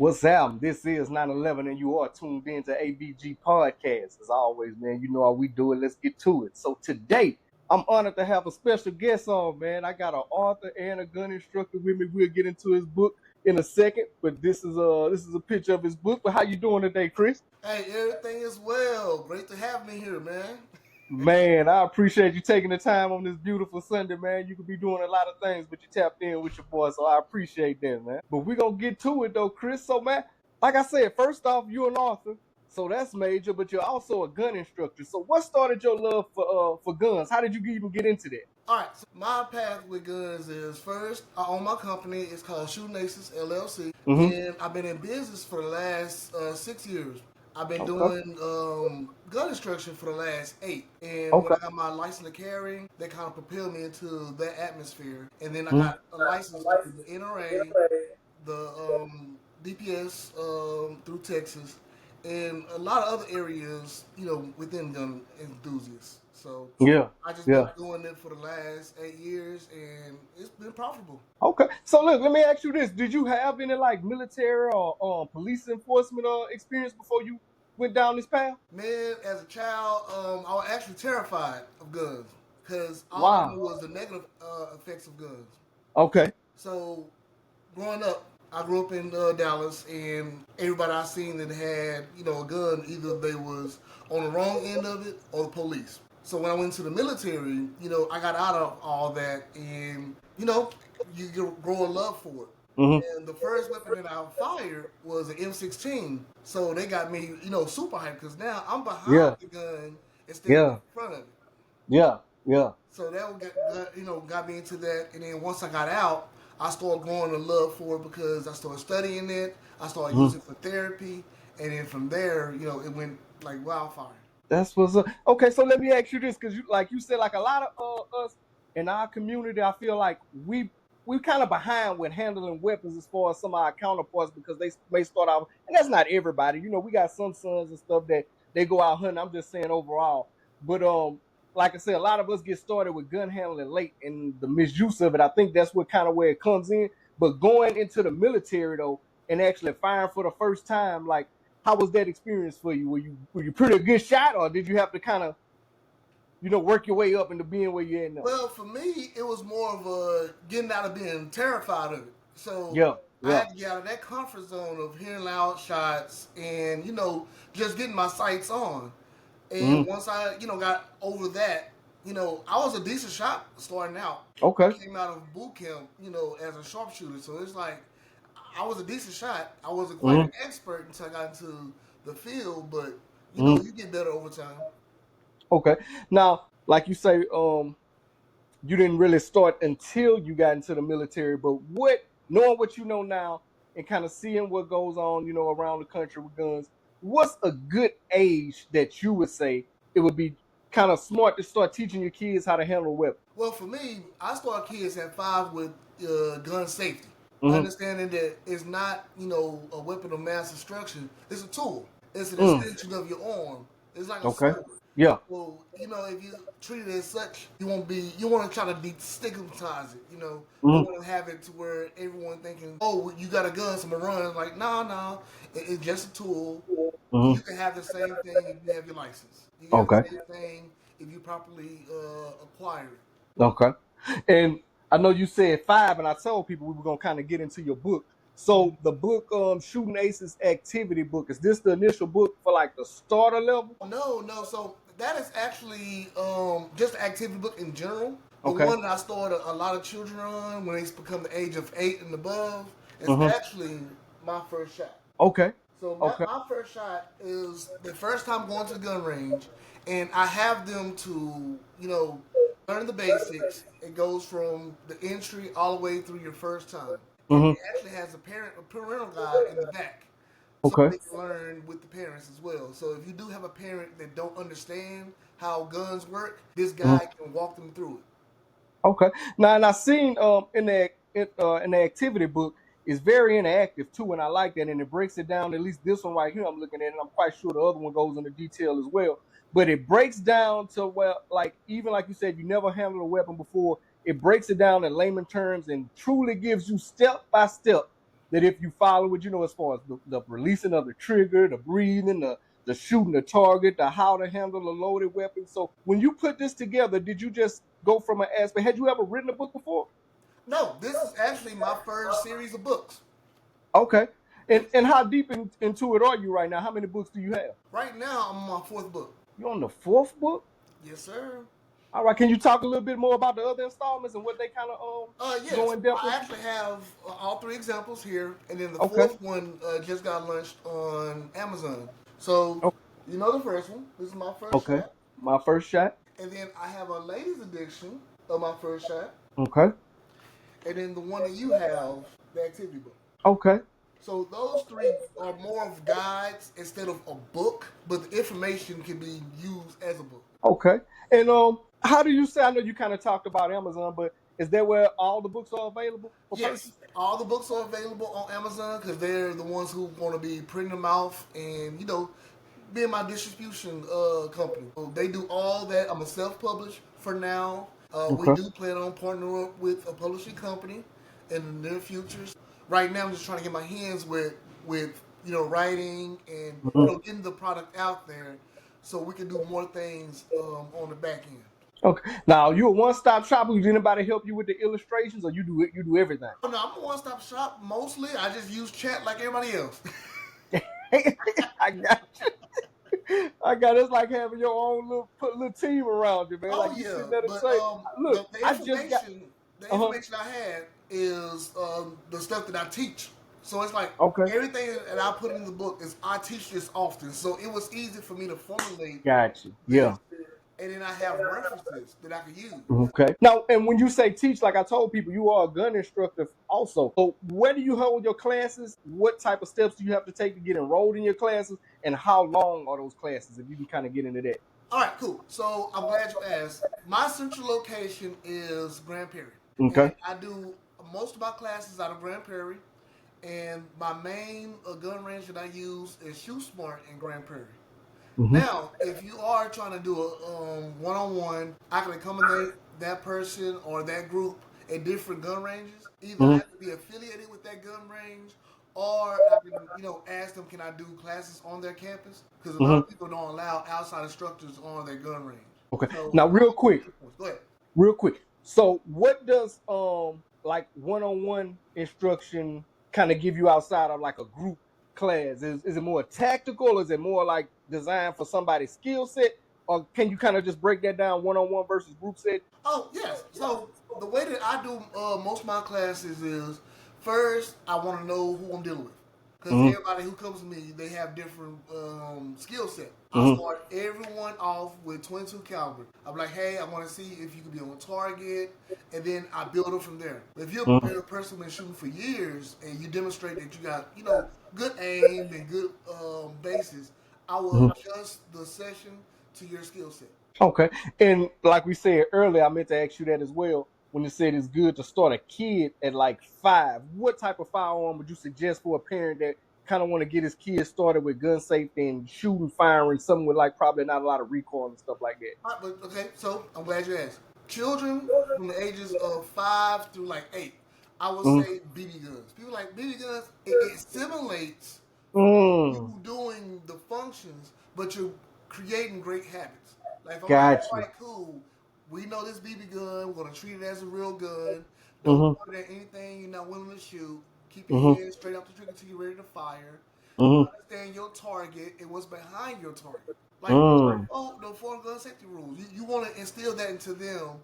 What's up? This is 911, and you are tuned in to ABG Podcast. As always, man, you know how we do it. Let's get to it. So today, I'm honored to have a special guest on, man. I got an author and a gun instructor with me. We'll get into his book in a second, but this is a picture of his book. But how you doing today, Kris? Hey, everything is well. Great to have me here, man. Man, I appreciate you taking the time on this beautiful Sunday, man. You could be doing a lot of things, but you tapped in with your boy, so I appreciate that, man. But we're going to get to it, though, Kris. So, man, like I said, first off, you're an author, so that's major, but you're also a gun instructor. So what started your love for guns? How did you even get into that? All right, so my path with guns is first, I own my company. It's called Shooting Aces LLC, Mm-hmm. and I've been in business for the last 6 years. I've been Okay. doing gun instruction for the last 8. And when Okay. I got my license to carry, that kind of propelled me into that atmosphere. And then I Mm-hmm. got a license through the NRA, the DPS through Texas, and a lot of other areas, within gun enthusiasts. So Yeah. I just been Yeah. doing it for the last 8 years, and it's been profitable. Okay. So look, let me ask you this. Did you have any like military or police enforcement experience before you went down this path? Man, as a child, I was actually terrified of guns because all I knew Wow. was the negative effects of guns. Okay. So growing up, I grew up in Dallas, and everybody I seen that had a gun, either they was on the wrong end of it or the police. So when I went to the military, I got out of all that, and you grow a love for it. Mm-hmm. And the first weapon that I fired was an M16. So they got me, super hyped because now I'm behind Yeah. the gun instead of in Yeah. front of it. Yeah. Yeah. So that got me into that. And then once I got out, I started growing a love for it because I started studying it. I started Mm-hmm. using it for therapy. And then from there, it went like wildfire. That's what's up. Okay, so let me ask you this, because you said, like a lot of us in our community, I feel like we kind of behind with handling weapons as far as some of our counterparts because they may start out, and that's not everybody. We got some sons and stuff that they go out hunting. I'm just saying overall, but like I said, a lot of us get started with gun handling late, and the misuse of it. I think that's what kind of where it comes in. But going into the military though, and actually firing for the first time, like how was that experience for you? Were you pretty good shot, or did you have to kind of work your way up into being where you're at now? Well, for me, it was more of a getting out of being terrified of it. So Yeah, I yeah. had to get out of that comfort zone of hearing loud shots and, just getting my sights on. And Mm-hmm. once I, got over that, I was a decent shot starting out. I Okay. came out of boot camp, as a sharpshooter. So it's like I was a decent shot. I wasn't quite Mm-hmm. an expert until I got into the field, but Mm-hmm. you get better over time. Okay. Now, like you say, you didn't really start until you got into the military, but knowing what you know now and kind of seeing what goes on, around the country with guns, what's a good age that you would say it would be kind of smart to start teaching your kids how to handle weapons? Well, for me, I start kids at 5 with gun safety, Mm-hmm. understanding that it's not a weapon of mass destruction. It's a tool. It's an Mm. extension of your arm. It's like a Okay. sword. Yeah. Well, if you treat it as such, you want to try to destigmatize it. You Mm-hmm. want to have it to where everyone thinking, oh, you got a gun, so I'm gonna run. Like, no, it's just a tool. Mm-hmm. You can have the same thing if you have your license. You can have Okay. the same thing if you properly acquire it. Okay. And I know you said 5, and I told people we were gonna kind of get into your book. So the book, Shooting Aces Activity Book, is this the initial book for like the starter level? No. So that is actually just an activity book in general. The Okay. one that I started a lot of children on when they become the age of 8 and above is Mm-hmm. actually my first shot. Okay. So Okay. my first shot is the first time going to the gun range, and I have them to learn the basics. It goes from the entry all the way through your first time, and Mm-hmm. it actually has a parental guide in the back, so Okay. they can learn with the parents as well. So if you do have a parent that don't understand how guns work, this Mm-hmm. guy can walk them through it. Okay. Now, and I seen in the activity book is very interactive too, and I like that. And it breaks it down. At least this one right here, I'm looking at, and I'm quite sure the other one goes into detail as well. But it breaks down to where, like, even like you said, you never handled a weapon before. It breaks it down in layman terms and truly gives you step by step that if you follow it, as far as the releasing of the trigger, the breathing, the shooting the target, the how to handle a loaded weapon. So when you put this together, did you just go from an aspect? Had you ever written a book before? No, this is actually my first series of books. Okay. And how deep into it are you right now? How many books do you have? Right now, I'm on my 4th book. You're on the 4th book? Yes, sir. All right. Can you talk a little bit more about the other installments and what they kind of Yes, go in depth I with? actually have all 3 examples here, and then the Okay. 4th one just got launched on Amazon. So, you know the first one. This is my first shot. My first shot. And then I have a ladies edition of my first shot. Okay. And then the one that you have, the activity book. Okay. So those 3 are more of guides instead of a book, but the information can be used as a book. Okay. And how do you say? I know you kind of talked about Amazon, but is that where all the books are available for purchase? All the books are available on Amazon because they're the ones who want to be printing them out and being my distribution company. So they do all that. I'm a self-published for now. We do plan on partnering up with a publishing company in the near future. Right now, I'm just trying to get my hands with writing and getting the product out there so we can do more things on the back end. Okay. Now you a one-stop shop. Does anybody help you with the illustrations, or you do everything? Oh, no, I'm a one-stop shop mostly. I just use chat like everybody else. I got you. It's like having your own little team around you, man. Oh, like you yeah. sit there and But say, look, the information I had is the stuff that I teach. So it's like everything that I put in the book is I teach this often. So it was easy for me to formulate. Got you. Yeah. And then I have references that I can use. Okay. Now, and when you say teach, like I told people, you are a gun instructor also. So where do you hold your classes? What type of steps do you have to take to get enrolled in your classes? And how long are those classes, if you can kind of get into that? All right, cool. So I'm glad you asked. My central location is Grand Prairie. Okay. And I do most of my classes out of Grand Prairie. And my main gun range that I use is Shoot Smart in Grand Prairie. Mm-hmm. Now, if you are trying to do a one-on-one, I can accommodate that person or that group at different gun ranges. Either I have to be affiliated with that gun range, or I can, ask them, can I do classes on their campus? Because a lot of people don't allow outside instructors on their gun range. Okay. So, now, real quick. Go ahead. Real quick. So, what does like one-on-one instruction kind of give you outside of like a group class? Is it more tactical? Is it more like designed for somebody's skill set? Or can you kind of just break that down, one-on-one versus group set? Oh, yes. So the way that I do most of my classes is, first, I want to know who I'm dealing with. Because everybody who comes to me, they have different skill set. I start everyone off with .22 caliber. I'm like, hey, I want to see if you can be on target, and then I build it from there. If you're a person who's been shooting for years and you demonstrate that you got, good aim and good bases, I will adjust the session to your skill set. Okay. And like we said earlier, I meant to ask you that as well. When you said it's good to start a kid at like 5, what type of firearm would you suggest for a parent that kind of want to get his kids started with gun safety and shooting, firing, something with like probably not a lot of recoil and stuff like that? All right, okay, so I'm glad you asked. Children from the ages of 5 through like 8, I would say BB guns. People like BB guns, it simulates you doing the functions, but you're creating great habits. Like, if I'm like, all right, cool. We know this BB gun. We're going to treat it as a real gun. Don't put it at anything you're not willing to shoot. Keep your head straight up the trigger until you're ready to fire. Understand your target and what's behind your target. Like, the 4 gun safety rules. You want to instill that into them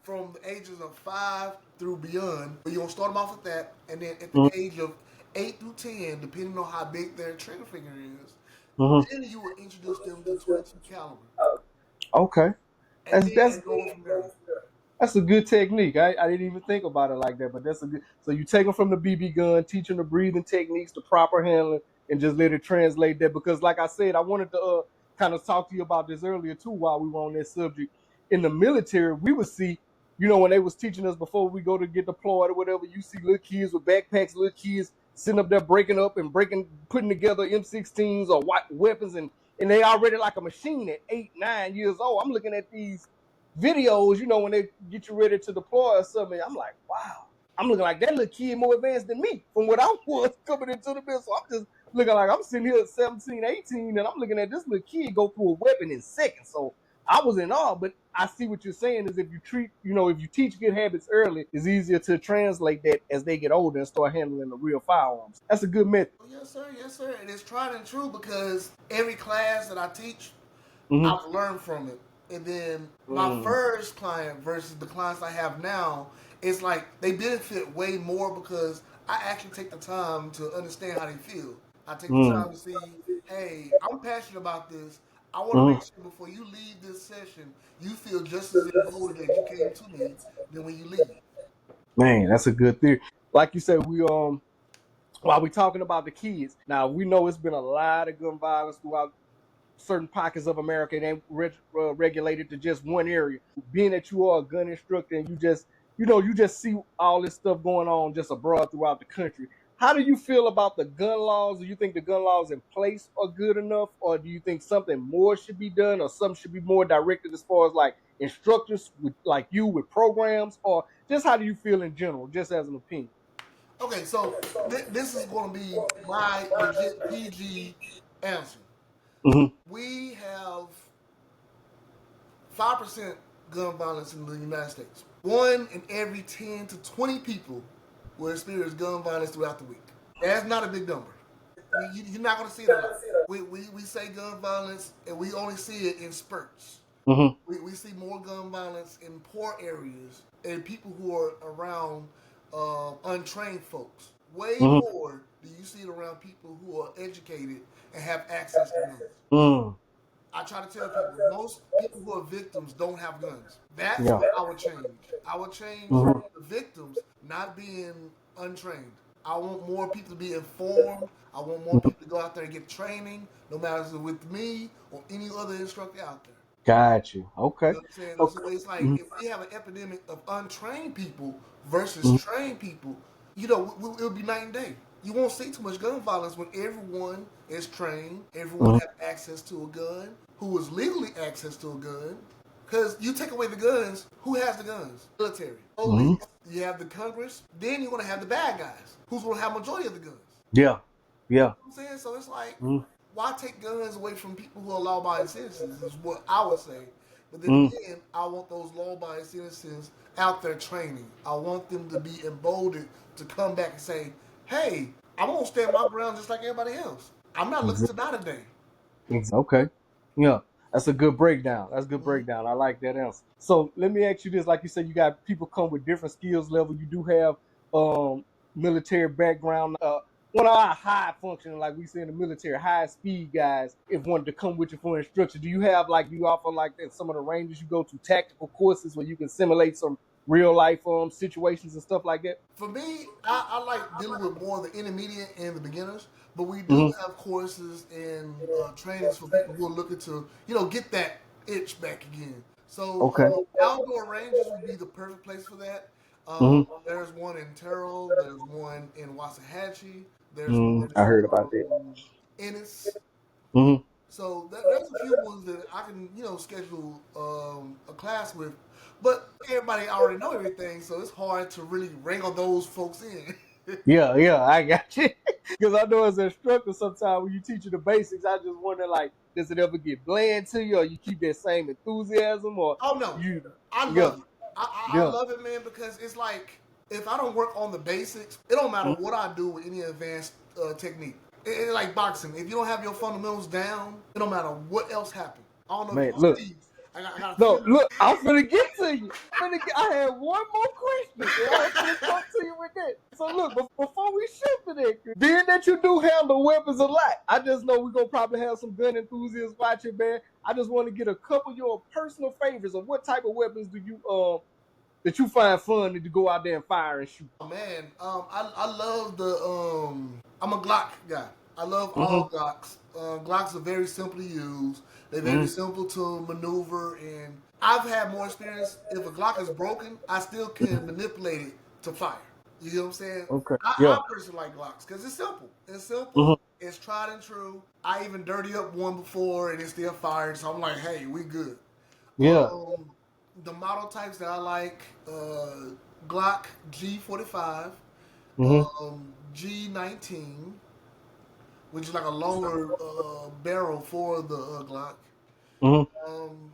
from the ages of 5 through beyond. But you're going to start them off with that. And then at the age of 8 through 10, depending on how big their trigger finger is, then you will introduce them to .22 caliber. Okay. That's a good technique. I didn't even think about it like that, but that's a good. So you take them from the BB gun, teach them the breathing techniques, the proper handling, and just let it translate that. Because like I said, I wanted to kind of talk to you about this earlier too while we were on that subject. In the military, we would see, when they was teaching us before we go to get deployed or whatever, you see little kids with backpacks, little kids sitting up there breaking up and putting together M16s or weapons, and they already like a machine at 8, 9 years old. I'm looking at these videos, when they get you ready to deploy or something. I'm like, wow, I'm looking like that little kid more advanced than me from what I was coming into the business. So I'm just looking like I'm sitting here at 17, 18, and I'm looking at this little kid go through a weapon in seconds. So I was in awe, but I see what you're saying is if you treat, if you teach good habits early, it's easier to translate that as they get older and start handling the real firearms. That's a good method. Yes, sir. Yes, sir. And it's tried and true because every class that I teach, Mm-hmm. I've learned from it. And then my Mm. first client versus the clients I have now, it's like they benefit way more because I actually take the time to understand how they feel. I take the Mm. time to see, hey, I'm passionate about this. I want to make Mm. sure before you leave this session, you feel just as emboldened as you came to me than when you leave. Man, that's a good theory. Like you said, while we talking about the kids, now we know it's been a lot of gun violence throughout certain pockets of America. It ain't regulated to just one area. Being that you are a gun instructor and you just see all this stuff going on just abroad throughout the country. How do you feel about the gun laws? Do you think the gun laws in place are good enough, or do you think something more should be done, or something should be more directed as far as like instructors with like you with programs, or just how do you feel in general, just as an opinion? Okay, so this is going to be my legit PG answer. Mm-hmm. We have 5% gun violence in the United States. 1 in every 10 to 20 people will experience gun violence throughout the week. That's not a big number. You're not going to see it a lot. We say gun violence, and we only see it in spurts. Mm-hmm. We see more gun violence in poor areas and people who are around untrained folks. Way Mm-hmm. more do you see it around people who are educated and have access to guns. Mm. I try to tell people most people who are victims don't have guns. That's Yeah. what I would change. I would change Mm-hmm. the victims not being untrained. I want more people to be informed. I want more people to go out there and get training, no matter if it's with me or any other instructor out there. Got you. Okay. You know what I'm saying? Okay. So it's like Mm-hmm. if we have an epidemic of untrained people versus Mm-hmm. trained people, it would be night and day. You won't see too much gun violence when everyone is trained, everyone Mm-hmm. has access to a gun, who is legally access to a gun. Because you take away the guns, who has the guns? Military, Mm-hmm. police. You have the Congress. Then you're going to have the bad guys. Who's going to have majority of the guns? Yeah. You know Yeah. what I'm saying? So it's like, Mm-hmm. why take guns away from people who are law-abiding citizens? Is what I would say. But then Mm-hmm. again, I want those law-abiding citizens out there training. I want them to be emboldened to come back and say, "Hey, I'm gonna stand my ground just like everybody else. I'm not looking to die today." Okay. Yeah. That's a good breakdown. That's a good Mm-hmm. breakdown. I like that answer. So let me ask you this. Like you said, you got people come with different skills level. You do have military background. One of our high functioning, like we say in the military, high speed guys, if wanted to come with you for instruction, do you offer like that some of the ranges you go to tactical courses where you can simulate some real life situations and stuff like that? For me, I like dealing with more the intermediate and the beginners, but we do Mm-hmm. have courses and trainings for people who are looking to, get that itch back again. So Okay. outdoor ranges would be the perfect place for that. Mm-hmm. There's one in Terrell, there's one in Waxahachie, there's Mm, one I in heard about that. Ennis. Mm-hmm. So there's a few ones that I can, schedule a class with, but everybody already know everything, so it's hard to really wrangle those folks in. Yeah, yeah, I got you. Because I know as an instructor, sometimes when you teach you the basics, I just wonder like, does it ever get bland to you, or you keep that same enthusiasm, or Oh no, you? I Yeah, love it. I yeah. love it, man, because it's like if I don't work on the basics, it don't matter what I do with any advanced technique. It's like boxing. If you don't have your fundamentals down, it don't matter what else happens. I don't know if Man, you look, see. I got a no, few. look, I'm finna get to you. I had one more question, and I was finna come to you with that. So look, before we shift to that, being that you do handle weapons a lot, I just know we're gonna probably have some gun enthusiasts watching, man. I just want to get a couple of your personal favorites of what type of weapons do you that you find fun to go out there and fire and shoot. Oh, man, I love the I'm a Glock guy. I love Mm-hmm. all Glocks. Glocks are very simple to use. They're very simple to maneuver, and I've had more experience. If a Glock is broken, I still can manipulate it to fire. You know what I'm saying? Okay. I Yeah. personally like Glocks because it's simple. It's simple. Mm-hmm. It's tried and true. I even dirty up one before and it still fired, so I'm like, hey, we good. Yeah. Um, the model types that I like, Glock G45, Mm-hmm. G19, which is like a longer barrel for the Glock. Mm-hmm. Um,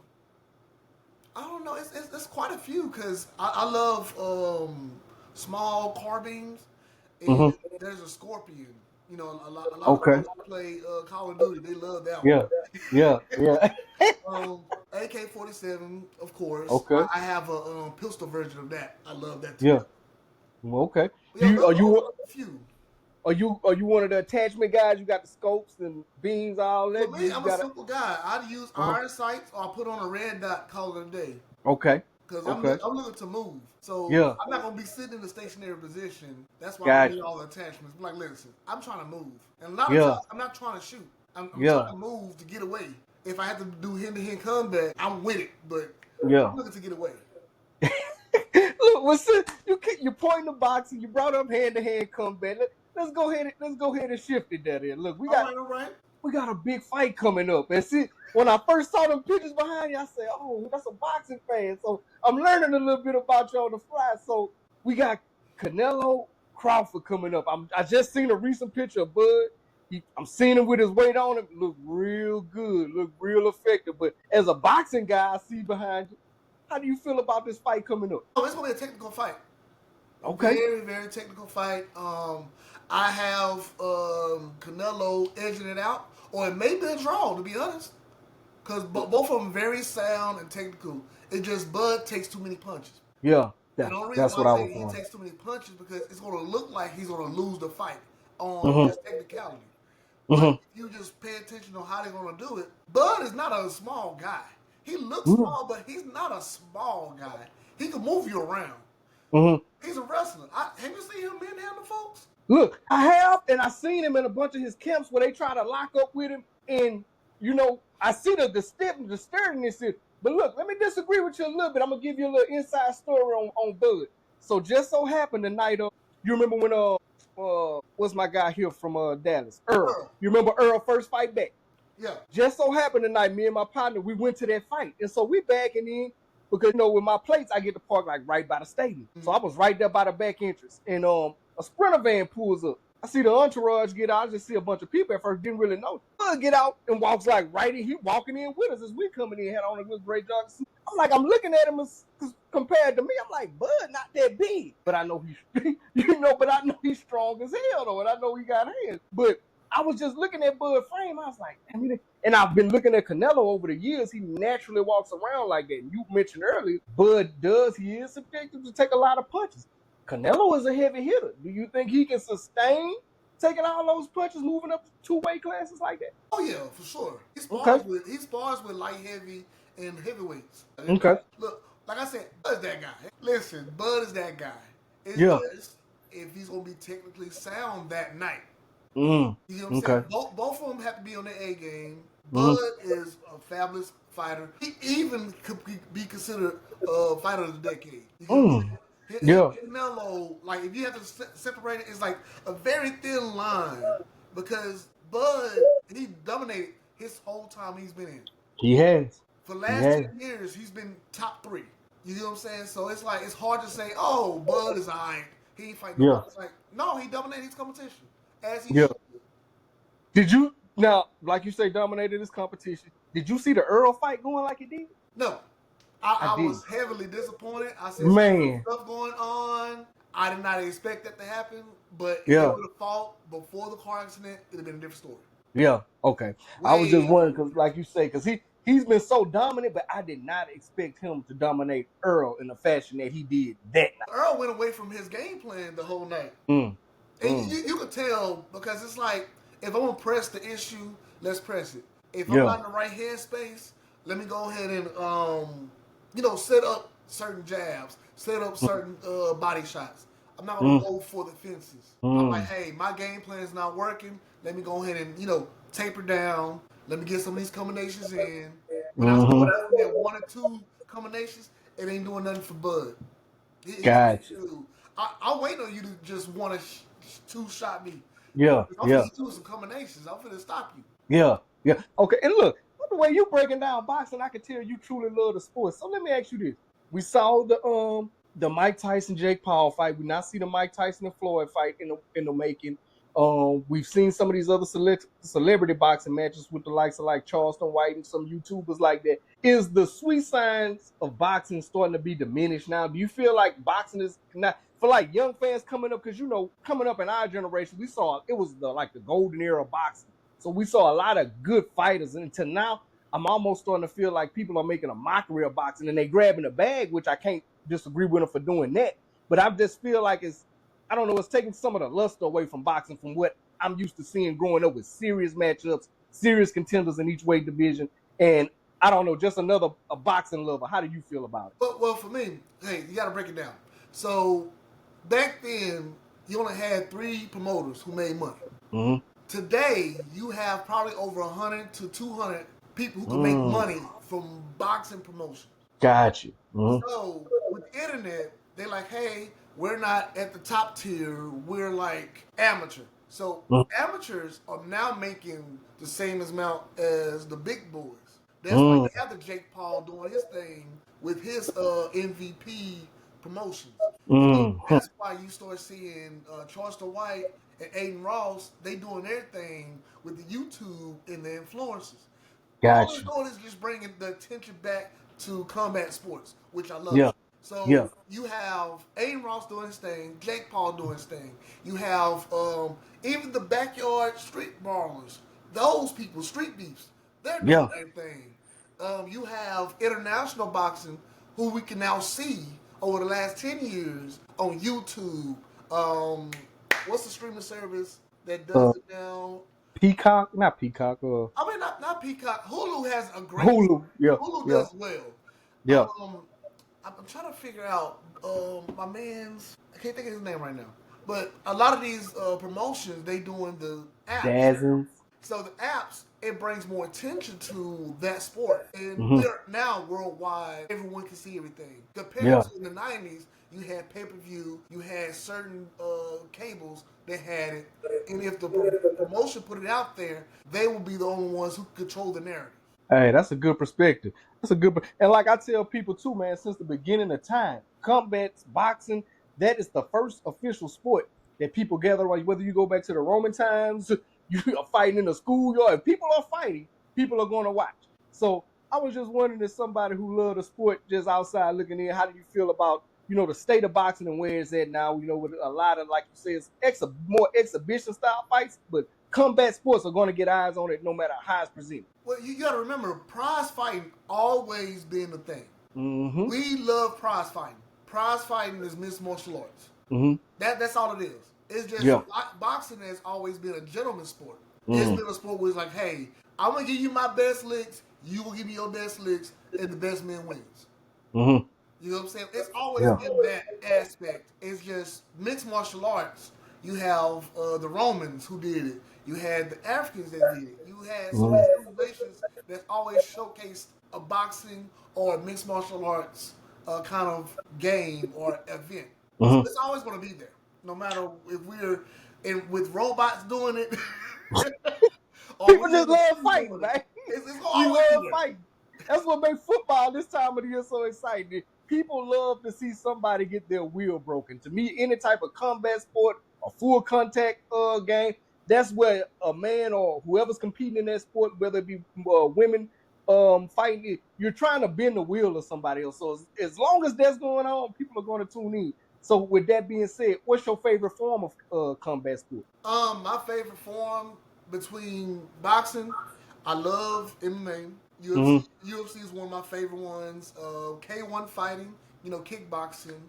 I don't know. It's quite a few because I love small carbines, and Mm-hmm. there's a Scorpion. You know, a lot of Okay. folks who play Call of Duty, they love that one. Yeah. Yeah. Yeah. AK-47, of course. Okay. I have a pistol version of that. I love that too. Yeah. Okay. But Do yeah, you those are are you a few. are you one of the attachment guys? You got the scopes and beams, all For that. me, You I'm a got it. simple guy. I'd use Uh-huh. iron sights or I put on a red dot, call it a day. Okay. Because Okay. I'm looking to move. So Yeah. I'm not going to be sitting in a stationary position. That's why I don't need Gotcha. all the attachments. I'm like, listen, I'm trying to move. And a lot of Yeah. times, I'm not trying to shoot. I'm trying Yeah. to move to get away. If I have to do hand-to-hand combat, I'm with it. But Yeah. I'm looking to get away. Look, you're pointing the box and you brought up hand to hand combat. Let's go ahead. Let's go ahead and shift it there. Look, All right, all right. we got a big fight coming up. And see, when I first saw them pictures behind you, I said, "Oh, that's a boxing fan." So I'm learning a little bit about you on the fly. So we got Canelo Crawford coming up. I just seen a recent picture of Bud. I'm seeing him with his weight on him. Look real good. Look real effective. But as a boxing guy, I see behind you. How do you feel about this fight coming up? Oh, it's going to be a technical fight. Okay. Very, very technical fight. I have Canelo edging it out, or it may be a draw, to be honest. Because both of them very sound and technical. It just Bud takes too many punches. Yeah, And the only reason that's why what I I say was he doing. takes too many punches because it's going to look like he's going to lose the fight on Mm-hmm. just technicality. But Mm-hmm. if you just pay attention to how they're going to do it, Bud is not a small guy. He looks Mm-hmm. small, but he's not a small guy. He can move you around. Mm-hmm. He's a wrestler. Have you seen him manhandle folks? Look, I have, and I seen him in a bunch of his camps where they try to lock up with him, and I see the sturdiness in. But look, let me disagree with you a little bit. I'm gonna give you a little inside story on Bud. So just so happened tonight, you remember when what's my guy here from Dallas, Earl? Earl. You remember Earl first fight back? Yeah. Just so happened tonight, me and my partner, we went to that fight. And so we backing in because, with my plates, I get to park like right by the stadium. Mm-hmm. So I was right there by the back entrance. And a Sprinter van pulls up. I see the entourage get out. I just see a bunch of people at first, didn't really know. Bud get out and walks like right in. He walking in with us as we coming in, had on a good gray jogging. I'm looking at him as compared to me. I'm like, Bud, not that big. But I know he's strong as hell though. And I know he got hands. But I was just looking at Bud frame. I was like, and I've been looking at Canelo over the years. He naturally walks around like that. And you mentioned earlier, Bud he is subjected to take a lot of punches. Canelo is a heavy hitter. Do you think he can sustain taking all those punches, moving up to 2 weight classes like that? Oh yeah, for sure. He spars with light heavy and heavyweights. Okay. Look, like I said, Bud is that guy. Listen, Bud is that guy. It's just if he's gonna be technically sound that night. Mm. You know what I'm saying? Both of them have to be on their A game. Bud is a fabulous fighter. He even could be considered a fighter of the decade. You know what I'm saying? Canelo, like if you have to separate it, it's like a very thin line because Bud, he dominated his whole time he's been in. He has. For the last 10 years, he's been top 3. You know what I'm saying? So it's like it's hard to say, oh, Bud is alright. He ain't fighting nobody. It's like, no, he dominated his competition as he should. Did you now, like you say, dominated his competition? Did you see the Earl fight going like it did? No. I was heavily disappointed. I said, stuff going on. I did not expect that to happen. But if he would have fought before the car accident, it would have been a different story. Yeah, okay. I was just wondering because, like you say, because he's been so dominant, but I did not expect him to dominate Earl in the fashion that he did that night. Earl went away from his game plan the whole night. And you could tell because it's like, if I'm going to press the issue, let's press it. If I'm not in the right headspace, let me go ahead and set up certain jabs, set up certain body shots. I'm not going to go for the fences. I'm like, hey, my game plan is not working. Let me go ahead and, taper down. Let me get some of these combinations in. When I get 1 or 2 combinations, it ain't doing nothing for Bud. Gotcha. I'm waiting on you to just want to 2-shot me. Yeah, I'm going to do some combinations. I'm going to stop you. Yeah. Okay, and look, the way you breaking down boxing, I can tell you truly love the sport. So let me ask you this. We saw the the Mike Tyson Jake Paul fight. We not see the Mike Tyson and Floyd fight in the making. We've seen some of these other celebrity boxing matches with the likes of like Charleston White and some YouTubers like that. Is the sweet signs of boxing starting to be diminished now? Do you feel like boxing is not for like young fans coming up? Because you know, coming up in our generation, we saw it was the golden era of boxing. So we saw a lot of good fighters, and until now, I'm almost starting to feel like people are making a mockery of boxing and they grabbing a bag, which I can't disagree with them for doing that. But I just feel like I don't know, it's taking some of the luster away from boxing from what I'm used to seeing growing up with serious matchups, serious contenders in each weight division. And I don't know, just another a boxing lover. How do you feel about it? Well, for me, hey, you got to break it down. So back then, you only had 3 promoters who made money. Mm-hmm. Today, you have probably over 100 to 200 people who can make money from boxing promotion. Gotcha. Mm-hmm. So with the internet, they're like, hey, we're not at the top tier. We're like amateur. So amateurs are now making the same amount as the big boys. That's why you have the Jake Paul doing his thing with his MVP promotions. So that's why you start seeing Charleston White and Aiden Ross, they doing their thing with the YouTube and the influencers. All they're doing is just bringing the attention back to combat sports, which I love. Yeah. So you have Aiden Ross doing his thing, Jake Paul doing his thing. You have even the backyard street brawlers, those people, street beefs, they're doing their thing. You have international boxing, who we can now see over the last 10 years on YouTube. What's the streaming service that does it now? Peacock, not Peacock. I mean, not Peacock. Hulu has a great. Hulu, Hulu does well. Yeah. I'm trying to figure out my man's. I can't think of his name right now. But a lot of these promotions, they doing the apps. Dazzles. So the apps, it brings more attention to that sport, and we're now worldwide. Everyone can see everything. Compared to in the '90s, you had pay-per-view, you had certain cables that had it, and if the promotion put it out there, they will be the only ones who control the narrative. Hey, that's a good perspective. That's a good, and like I tell people too, man, since the beginning of time, combat boxing, that is the first official sport that people gather around. Whether you go back to the Roman times, you are fighting in a schoolyard. If people are fighting, people are going to watch. So I was just wondering, if somebody who loved the sport just outside looking in, how do you feel about, you know, the state of boxing and where it's at now? You know, with a lot of, like you said, more exhibition style fights, but combat sports are going to get eyes on it no matter how it's presented. Well, you got to remember, prize fighting always been a thing. Mm-hmm. We love prize fighting. Prize fighting is mixed martial arts. Mm-hmm. That's all it is. It's just boxing has always been a gentleman's sport. It's been a sport where it's like, hey, I'm gonna give you my best licks, you will give me your best licks, and the best man wins. Mm-hmm. You know what I'm saying? It's always been that aspect. It's just mixed martial arts. You have the Romans who did it. You had the Africans that did it. You had some civilizations that always showcased a boxing or a mixed martial arts kind of game or event. So it's always going to be there, no matter if we're with robots doing it. People just love fighting, man. It's we love fighting. That's what makes football this time of the year so exciting. People love to see somebody get their will broken. To me, any type of combat sport, a full contact game, that's where a man or whoever's competing in that sport, whether it be women fighting, you're trying to bend the wheel of somebody else. So as long as that's going on, people are going to tune in. So with that being said, what's your favorite form of combat sport? My favorite form between boxing, I love MMA. UFC is one of my favorite ones. K1 fighting, kickboxing.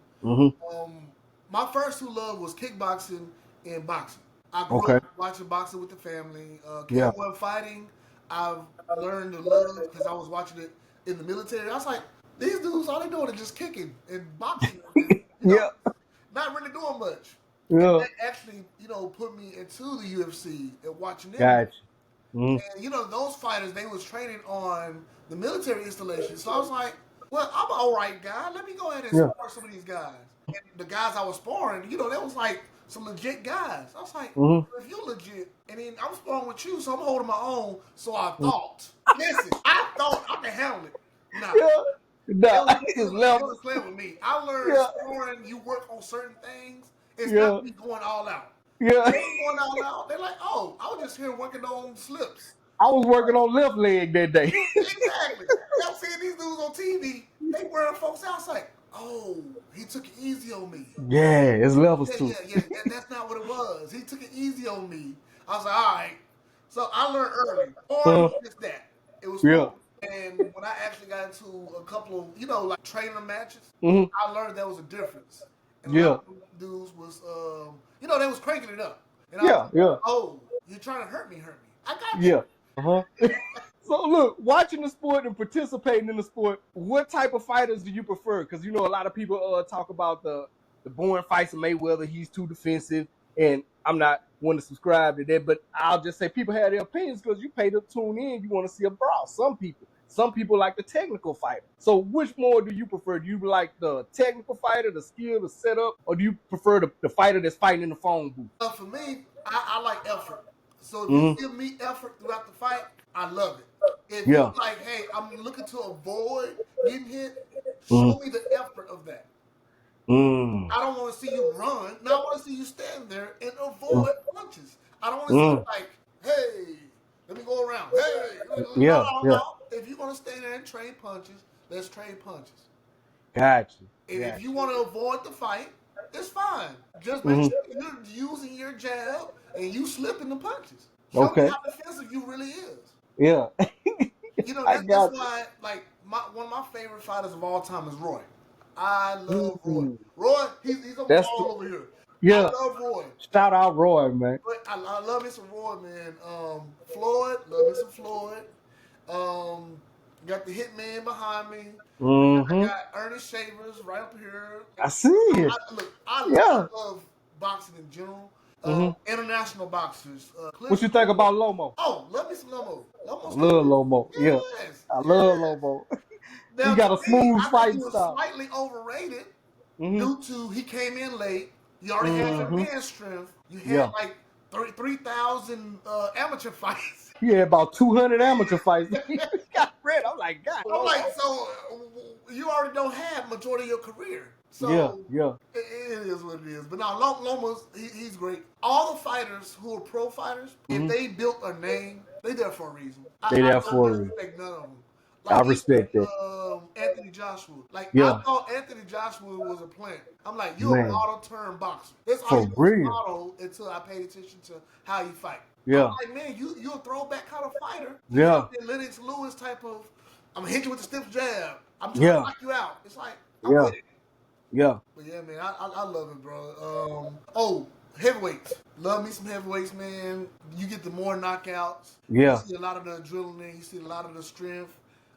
My first two love was kickboxing and boxing. I grew up watching boxing with the family. K1 fighting, I've learned to love because I was watching it in the military. I was like, these dudes, all they doing is just kicking and boxing. Not really doing much. And that actually, put me into the UFC and watching them. Gotcha. And those fighters, they was training on the military installation. So I was like, well, I'm an all right guy. Let me go ahead and spar some of these guys. And the guys I was sparring, they was like some legit guys. I was like, if you're legit, and then I'm sparring with you, so I'm holding my own. So I thought, listen, I thought I could handle it. Nah. Nah, They it's was levels. playing with me. I learned Yeah, scoring. You work on certain things. It's yeah, not me going all out. yeah. They ain't going all out. They're like, oh, I was just here working on slips. I was working on left leg that day. Exactly. I'm seeing these dudes on TV. They wearing folks out. It's like, oh, he took it easy on me. Yeah, it's levels Yeah, too. yeah, yeah. That's not what it was. He took it easy on me. I was like, all right. So I learned early. Or Uh, was just that. It was yeah. fun. And when I actually got into a couple of, like trainer matches, Hmm. I learned there was a difference. And a lot Yeah. of dudes was, they was cranking it up. And I was Yeah. like, Yeah. oh, you're trying to hurt me. I got you. Yeah. Uh-huh. So look, watching the sport and participating in the sport, what type of fighters do you prefer? Because a lot of people talk about the boring fights of Mayweather. He's too defensive, and I'm not one to subscribe to that. But I'll just say people have their opinions because you pay to tune in. You want to see a brawl. Some people like the technical fighter. So which more do you prefer? Do you like the technical fighter, the skill, the setup, or do you prefer the fighter that's fighting in the phone booth? For me, I like effort. So if you Mm-hmm. give me effort throughout the fight, I love it. If you Yeah. like, hey, I'm looking to avoid getting hit, show Mm-hmm. me the effort of that. Mm-hmm. I don't want to see you run. No, I want to see you stand there and avoid punches. I don't want to see Mm-hmm. you like, hey, let me go around. Hey, Yeah. Yeah. no. If you're gonna stay there and trade punches, let's trade punches. Gotcha. And if Gotcha. you want to avoid the fight, it's fine. Just make Mm-hmm. sure you're using your jab and you slipping the punches. Show me Okay. how defensive you really is. Yeah. I That's got why, like, one of my favorite fighters of all time is Roy. I love you. Roy. Roy, he's on the That's wall over here. I yeah. love Roy. Shout out Roy, man. But I love me some Roy, man. Floyd, love me some Floyd. Got the Hitman behind me. I Mm-hmm. got Ernest Shavers right up here. I see it. Look, I Yeah. love boxing in general. Mm-hmm. International boxers. What you think about Lomo? Oh, love me some Lomo. I Lomo's love cool. Lomo. Yeah. Yes, I love yes. Lomo. He Now, to got a me, smooth I think he fighting was style. slightly overrated Mm-hmm. due to he came in late. You already had your Mm-hmm. man strength. You had Yeah. like 3,000 amateur fights. He had about 200 amateur fights. He got red. I'm like, God. I'm Lomo. like, so you already don't have majority of your career. Yeah. So Yeah. it is what it is. But now Loma's he's great. All the fighters who are pro fighters, if Mm-hmm. they built a name, they there for a reason. They there I for don't a reason. respect none of them. I Like respect that. Anthony Joshua. Like I Yeah. thought Anthony Joshua was a plant. I'm like, you're a Man. model term boxer. That's all For you was real. model until I paid attention to how you fight. Yeah. I'm like, man, you're a throwback kind of fighter. Yeah. You're Lennox Lewis type of. I'm gonna hit you with the stiff jab. I'm trying Yeah. to knock you out. It's like I'm Yeah. with it. Yeah. But yeah, man, I love it, bro. Heavyweights. Love me some heavyweights, man. You get the more knockouts. Yeah. You see a lot of the adrenaline. You see a lot of the strength.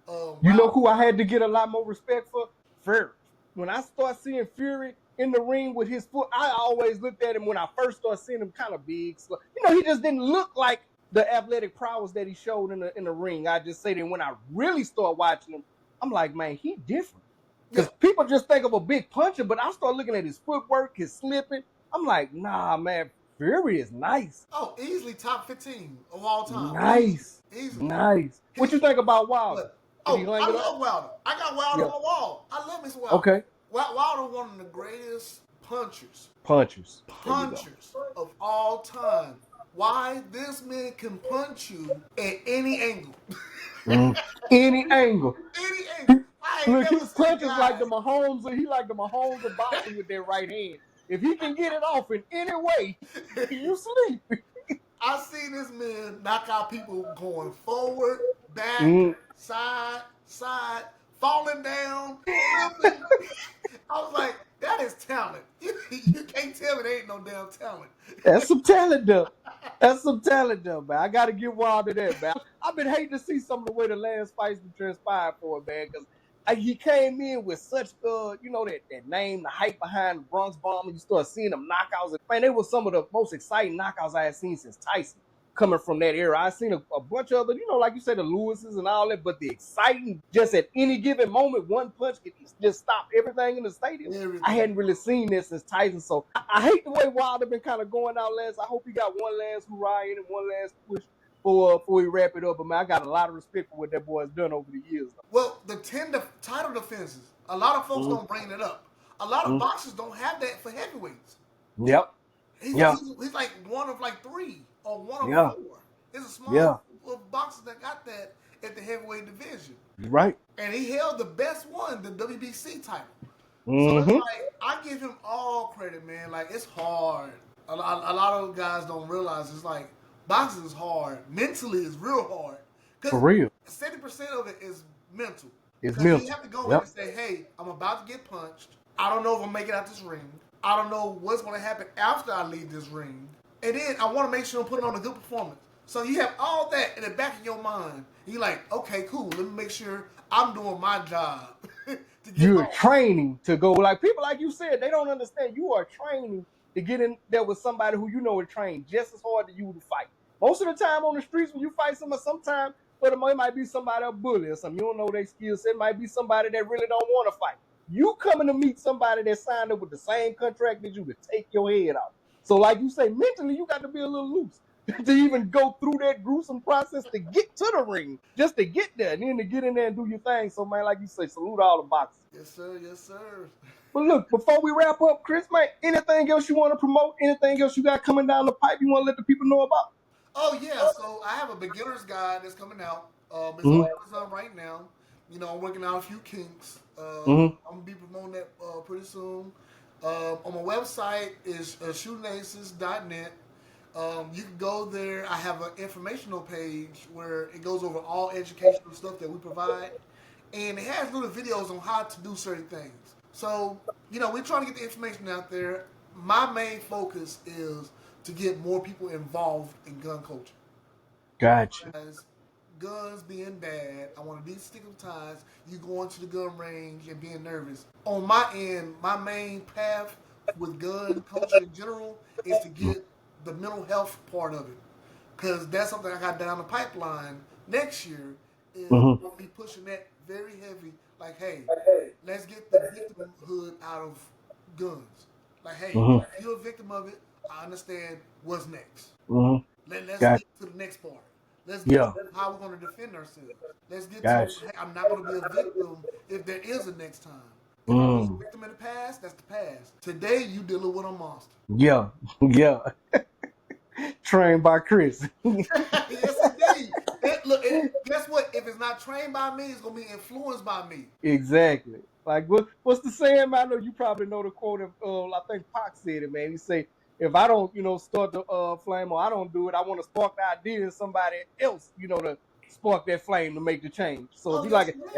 You know who I had to get a lot more respect for? Fury. When I start seeing Fury in the ring with his foot, I always looked at him when I first started seeing him kind of big. So, he just didn't look like the athletic prowess that he showed in the ring. I just say that when I really start watching him, I'm like, man, he different. Because people just think of a big puncher, but I start looking at his footwork, his slipping. I'm like, nah, man, Fury is nice. Oh, easily top 15 of all time. Nice. Easily. Nice. What you think about Wilder? I love Wilder. I got Wilder on my wall. I love Mr. Wilder. Okay. Wilder, one of the greatest punchers of all time. Why this man can punch you at any angle. Any angle. Any angle. Look, he punches like the Mahomes, or he like the Mahomes of boxing with that right hand. If he can get it off in any way, you sleep. I seen this man knock out people going forward, back, side, falling down, flipping. I was like, that is talent. You can't tell me there ain't no damn talent. That's some talent, though. Man. I got to give Wilder that, man. I've been hating to see some of the way the last fights been transpired for him, man, because he came in with such, that name, the hype behind the Bronx Bomber. You start seeing them knockouts. Man, they were some of the most exciting knockouts I had seen since Tyson. Coming from that era, I seen a bunch of other, like you said, the Lewises and all that, but the exciting, just at any given moment, one punch could just stop everything in the stadium. I hadn't really seen this since Tyson, so I hate the way Wilder been kind of going out last. I hope he got one last hurrah in and one last push. before we wrap it up. But man, I got a lot of respect for what that boy has done over the years. Well, the 10 title defenses, a lot of folks don't bring it up. A lot of boxers don't have that for heavyweights. Yep. He's like one of like 3 or one of 4. There's a small of boxers that got that at the heavyweight division. Right. And he held the best one, the WBC title. Mm-hmm. So it's like, I give him all credit, man. Like, it's hard. A lot of guys don't realize it's like, boxing is hard. Mentally, it's real hard. For real. 70% of it is mental. It's mental. You have to go in and say, hey, I'm about to get punched. I don't know if I'm making out this ring. I don't know what's going to happen after I leave this ring. And then I want to make sure I'm putting on a good performance. So you have all that in the back of your mind. You're like, okay, cool. Let me make sure I'm doing my job. You're training to go. Like people, like you said, they don't understand. You are training to get in there with somebody who you know is trained just as hard as you to fight. Most of the time on the streets when you fight somebody, sometimes, but it might be somebody a bully or something. You don't know their skill set. It might be somebody that really don't want to fight. You coming to meet somebody that signed up with the same contract as you to take your head off. So like you say, mentally, you got to be a little loose to even go through that gruesome process to get to the ring, just to get there, and then to get in there and do your thing. So, man, like you say, salute all the boxers. Yes, sir. Yes, sir. But look, before we wrap up, Kris, man, anything else you want to promote? Anything else you got coming down the pipe you want to let the people know about? Oh, yeah. So I have a beginner's guide that's coming out. It's on Amazon right now. You know, I'm working out a few kinks. I'm going to be promoting that pretty soon. On my website is shootingaces.net. You can go there. I have an informational page where it goes over all educational stuff that we provide. And it has little videos on how to do certain things. So, you know, we're trying to get the information out there. My main focus is to get more people involved in gun culture. Gotcha. As guns being bad, I want to destigmatize you going to the gun range and being nervous. On my end, my main path with gun culture in general is to get the mental health part of it. Because that's something I got down the pipeline next year. Is we'll be pushing that very heavy. Like, hey, let's get the victimhood out of guns. Like, hey, if you're a victim of it, I understand what's next. Let's get to the next part. Let's get to how we're going to defend ourselves. Let's get to, hey, I'm not going to be a victim if there is a next time. If I was a victim in the past, that's the past. Today, you dealing with a monster. Yeah. Trained by Kris. Yes, indeed. Look, guess what? If it's not trained by me, it's going to be influenced by me. Exactly. Like, what's the saying, man? I know you probably know the quote of, I think Pac said it, man. He say, if I don't, start the flame or I don't do it, I want to spark the idea of somebody else, to spark that flame to make the change. So if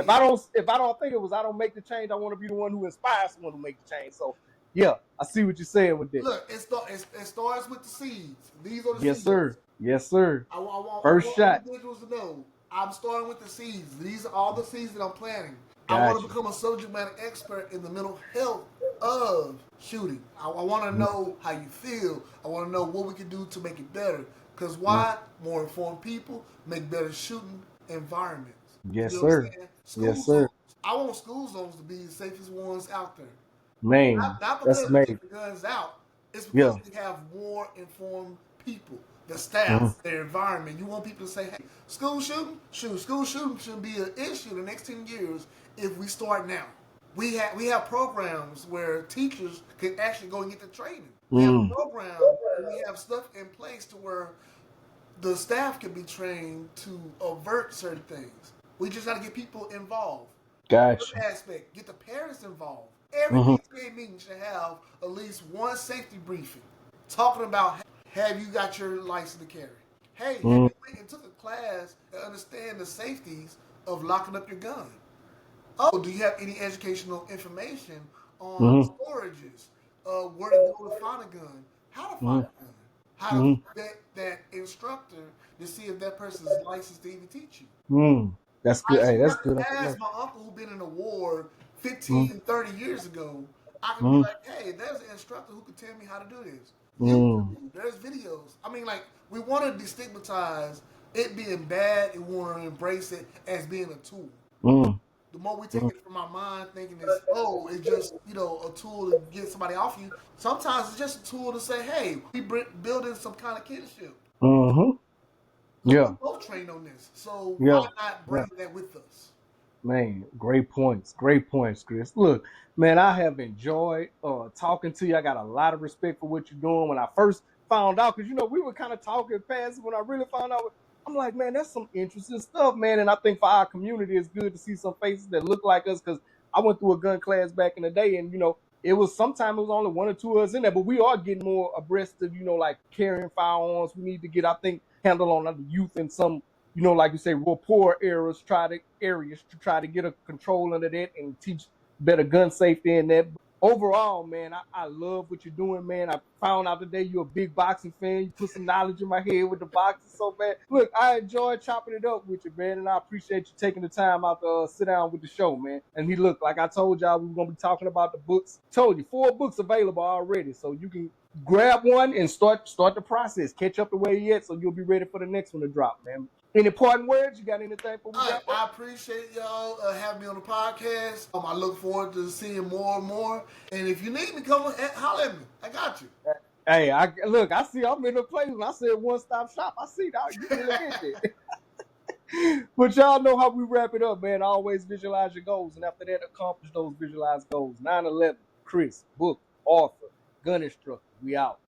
I don't think it was I don't make the change, I want to be the one who inspires someone to make the change. So yeah, I see what you're saying with that. Look, it starts with the seeds. These are the seeds. Yes, sir. Yes, sir. I want shot. Individuals to know I'm starting with the seeds. These are all the seeds that I'm planting. Gotcha. I want to become a subject matter expert in the mental health of shooting. I want to know how you feel. I want to know what we can do to make it better. Because why? More informed people make better shooting environments. Yes, sir. Yes, sir. I want school zones to be the safest ones out there. Man, not because they take the guns out. It's because we have more informed people. The staff, their environment. You want people to say, hey, school shooting shouldn't be an issue the next 10 years if we start now. We have programs where teachers can actually go and get the training. We have programs and we have stuff in place to where the staff can be trained to avert certain things. We just got to get people involved. Gotcha. Aspect, get the parents involved. Every PTA meeting should have at least one safety briefing talking about, have you got your license to carry? Hey, have you went and took a class to understand the safeties of locking up your gun? Oh, do you have any educational information on storages? Where to go to find a gun? How to find a gun? How to vet that instructor to see if that person is licensed to even teach you? That's good. Hey, that's good. Ask my uncle who been in a war 15, 30 years ago. I can be like, hey, there's an instructor who can tell me how to do this. There's videos. I mean, like, we want to destigmatize it being bad and want to embrace it as being a tool. The more we take it from our mind thinking it's just, a tool to get somebody off you, sometimes it's just a tool to say, hey, we building some kind of kinship. Yeah, we both trained on this. So yeah, why not yeah. bring that with us? Man, great points. Great points, Chris. Look, man, I have enjoyed talking to you. I got a lot of respect for what you're doing. When I first found out, because we were kind of talking past when I really found out, I'm like, man, that's some interesting stuff, man. And I think for our community, it's good to see some faces that look like us. Because I went through a gun class back in the day, and it was sometimes it was only one or two of us in there, but we are getting more abreast of like carrying firearms. We need to get, I think, handle on the youth and some like you say, real poor areas, to try to get a control under that and teach better gun safety in that. But overall, man, I love what you're doing, man. I found out today you're a big boxing fan. You put some knowledge in my head with the boxing, so man. Look, I enjoyed chopping it up with you, man, and I appreciate you taking the time out to sit down with the show, man. And look, like I told y'all, we were gonna be talking about the books. Told you 4 books available already, so you can grab one and start the process. Catch up to where you at, so you'll be ready for the next one to drop, man. Any parting words? You got anything for me? All right, I appreciate y'all having me on the podcast. I look forward to seeing more and more. And if you need me, come holler at me. I got you. Hey, I see I'm in a place when I said one-stop shop. I see that you really hit it. But y'all know how we wrap it up, man. Always visualize your goals, and after that, accomplish those visualized goals. 9/11, Kris, book, author, gun instructor. We out.